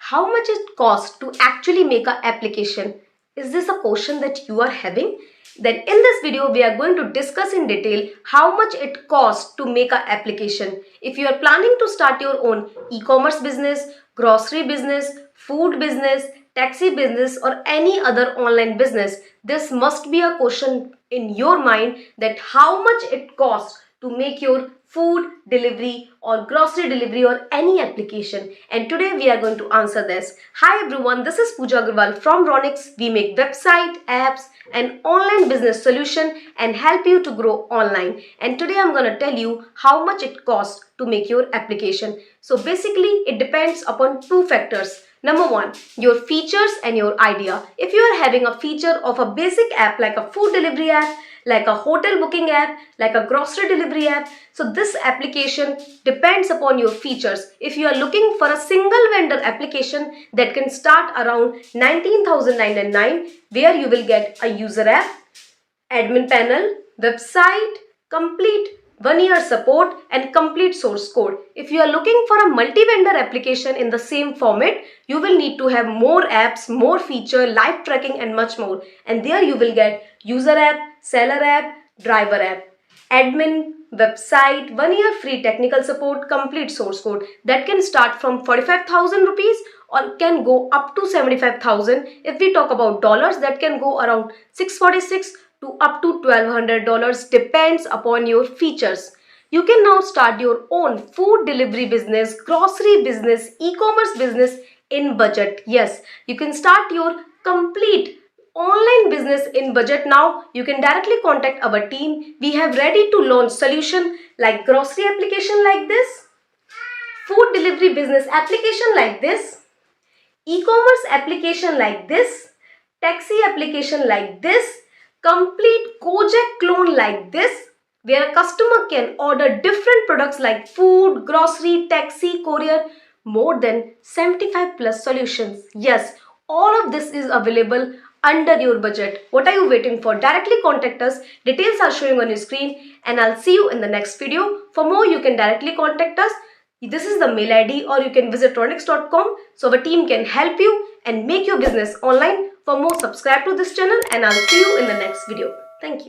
How much it costs to actually make an application? Is this a question that you are having? Then in this video, we are going to discuss in detail how much it costs to make an application. If you are planning to start your own e-commerce business, grocery business, food business, taxi business or any other online business, this must be a question in your mind that how much it costs to make your food delivery or grocery delivery or any application. And today we are going to answer this. Hi everyone, this is Pooja Agrawal from Ronix. We make website, apps and online business solution and help you to grow online. And today I'm going to tell you how much it costs to make your application. So basically it depends upon two factors. Number one, your features and your idea. If you are having a feature of a basic app like a food delivery app, like a hotel booking app, like a grocery delivery app, so this application depends upon your features. If you are looking for a single vendor application that can start around 19,999, where you will get a user app, admin panel, website, complete 1-year support and complete source code. If you are looking for a multi-vendor application in the same format, you will need to have more apps, more feature, live tracking and much more. And there you will get user app, seller app, driver app, admin, website, 1-year free technical support, complete source code. That can start from 45,000 rupees or can go up to 75,000. If we talk about dollars, that can go around 646 to up to $1,200, depends upon your features. You can now start your own food delivery business, grocery business, e-commerce business in budget. Yes, you can start your complete online business in budget now. You can directly contact our team. We have ready to launch solution like grocery application like this, food delivery business application like this, e-commerce application like this, taxi application like this, complete Kojak clone like this, where a customer can order different products like food, grocery, taxi, courier, more than 75 plus solutions. Yes, all of this is available under your budget. What are you waiting for? Directly contact us. Details are showing on your screen and I'll see you in the next video. For more, you can directly contact us. This is the mail ID or you can visit ronix.com so our team can help you and make your business online. For more, subscribe to this channel and I'll see you in the next video. Thank you.